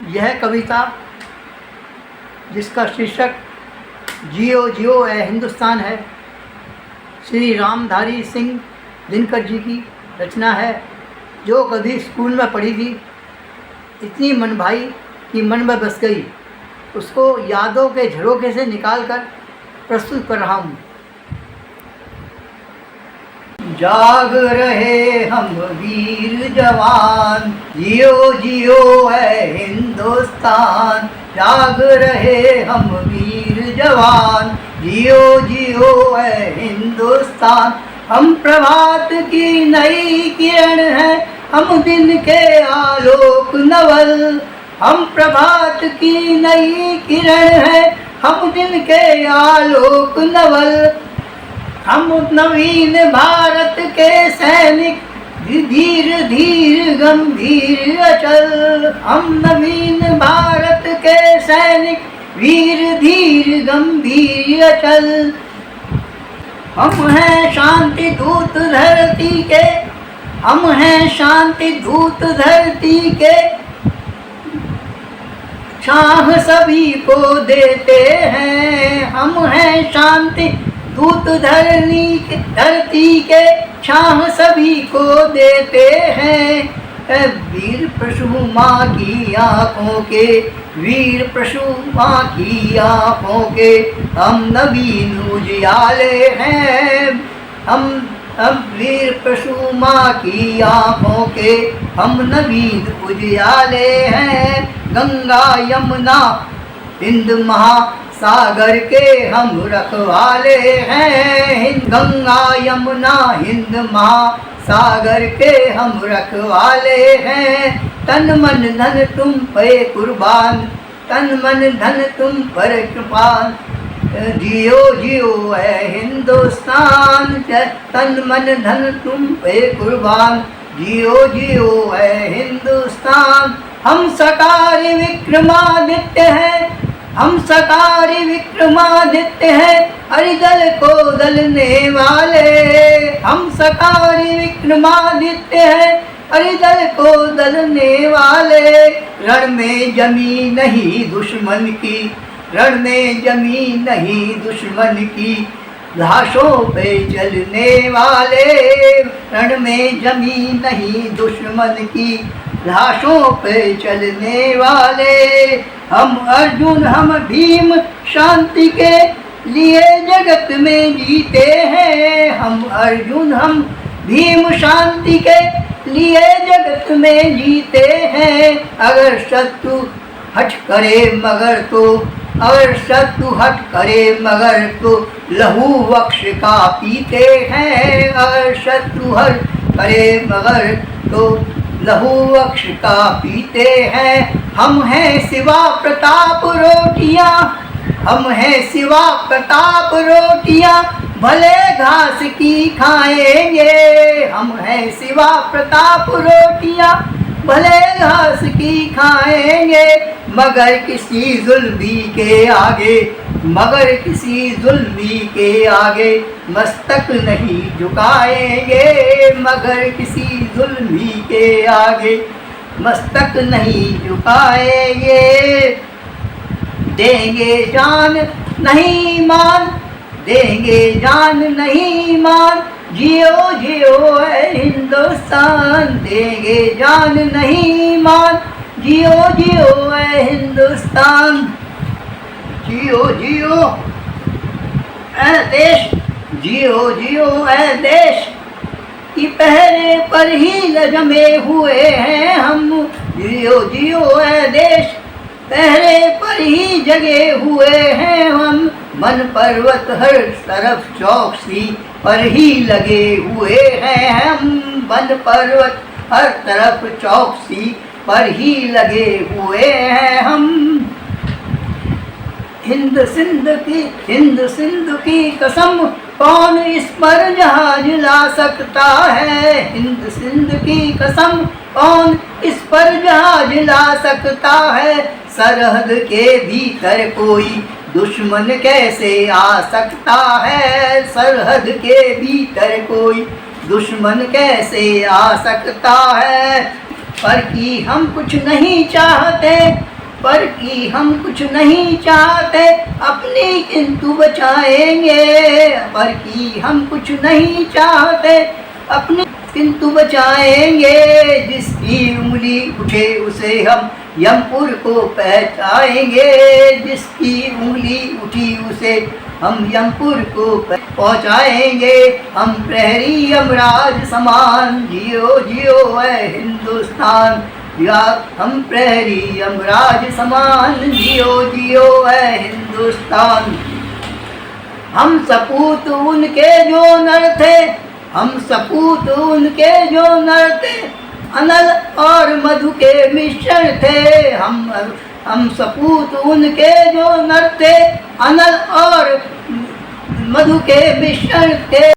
यह कविता जिसका शीर्षक जियो जियो है हिंदुस्तान है, श्री रामधारी सिंह दिनकर जी की रचना है, जो कभी स्कूल में पढ़ी थी। इतनी मन भाई कि मन में बस गई। उसको यादों के झरोखे से निकाल कर प्रस्तुत कर रहा हूँ। जाग रहे हम वीर जवान, जियो जियो है हिंदुस्तान। जाग रहे हम वीर जवान, जियो जियो है हिंदुस्तान। हम प्रभात की नई किरण है, हम दिन के आलोक नवल। हम प्रभात की नई किरण है, हम दिन के आलोक नवल। हम नवीन भारत के सैनिक, धीर धीर गंभीर अचल। हम नवीन भारत के सैनिक, वीर धीर गंभीर अचल। हम हैं शांति दूत धरती के, हम हैं शांति दूत धरती के। छाह सभी को देते हैं, हम हैं शांति दूत धरती के। छाह सभी को देते हैं। वीर पशु माँ की आँखों के, वीर पशु माँ की आँखों के। हम नवीन उजियाले हैं, हम वीर पशु माँ की आँखों के। हम नवीन उजियाले हैं। गंगा यमुना हिंद महासागर के हम रखवाले हैं। गंगा यमुना हिंद महासागर के हम रखवाले हैं। तन मन धन तुम पे कुर्बान, तन मन धन तुम पर कुर्बान। जियो जियो है हिंदुस्तान, तन मन धन तुम पे कुर्बान। जियो जियो है हिंदुस्तान। हम सकारी विक्रमादित्य हैं, हम सकारी विक्रमादित्य हैं। हरिदल को दलने वाले, हम सकारी विक्रमादित्य हैं। हरिदल को दलने वाले। रण में जमी नहीं दुश्मन की, रण में जमी नहीं दुश्मन की। लाशों पे चलने वाले, रण में जमी नहीं दुश्मन की। लाशों पे चलने वाले। हम अर्जुन हम भीम शांति के लिए जगत में जीते हैं। हम अर्जुन हम भीम शांति के लिए जगत में जीते हैं। अगर शत्रु हट करे मगर तो, अगर शत्रु हट करे मगर तो लहू वक्ष का पीते हैं। अगर शत्रु हट करे मगर तो लहू वक्ष का पीते हैं। हम हैं शिवा प्रताप रोटियां, हम हैं शिवा प्रताप रोटियां। भले घास की खाएंगे, हम हैं शिवा प्रताप रोटियां। भले घास की खाएंगे, मगर किसी जुल्मी के आगे, मगर किसी जुल्मी के आगे मस्तक नहीं झुकाएंगे। मगर किसी जुल्मी के आगे मस्तक नहीं झुकाएंगे। देंगे जान नहीं मान, देंगे जान नहीं मान। जियो जियो है हिंदुस्तान, देंगे जान नहीं मान। जियो जियो है हिंदुस्तान। जियो जियो ऐ देश, जियो जियो ऐ देश की पहरे पर ही जमे हुए हैं हम। जियो जियो ऐ देश, पहरे पर ही जगे हुए हैं हम। मन पर्वत हर तरफ चौकसी पर ही लगे हुए हैं हम। मन पर्वत हर तरफ चौकसी पर ही लगे हुए हैं हम। हिंद सिंध की कसम कौन इस पर जहाज ला सकता है। हिंद सिंध की कसम कौन इस पर जहाज ला सकता है। सरहद के भीतर कोई दुश्मन कैसे आ सकता है। सरहद के भीतर कोई दुश्मन कैसे आ सकता है। पर कि हम कुछ नहीं चाहते, पर की हम कुछ नहीं चाहते, अपनी किंतु बचाएंगे। पर की हम कुछ नहीं चाहते, अपनी किंतु बचाएंगे। जिसकी उंगली उठे उसे हम यमपुर को पहुँचाएंगे। जिसकी उंगली उठी उसे हम यमपुर को पहुँचाएंगे। हम प्रहरी यमराज समान, जियो जियो है हिंदुस्तान। या हम प्रहरी यमराज समान, जियो जियो है हिंदुस्तान। हम सपूत उनके जो नर थे, हम सपूत उनके जो नर थे, अनल और मधु के मिश्रण थे। हम सपूत उनके जो नर थे, अनल और मधु के मिश्रण थे।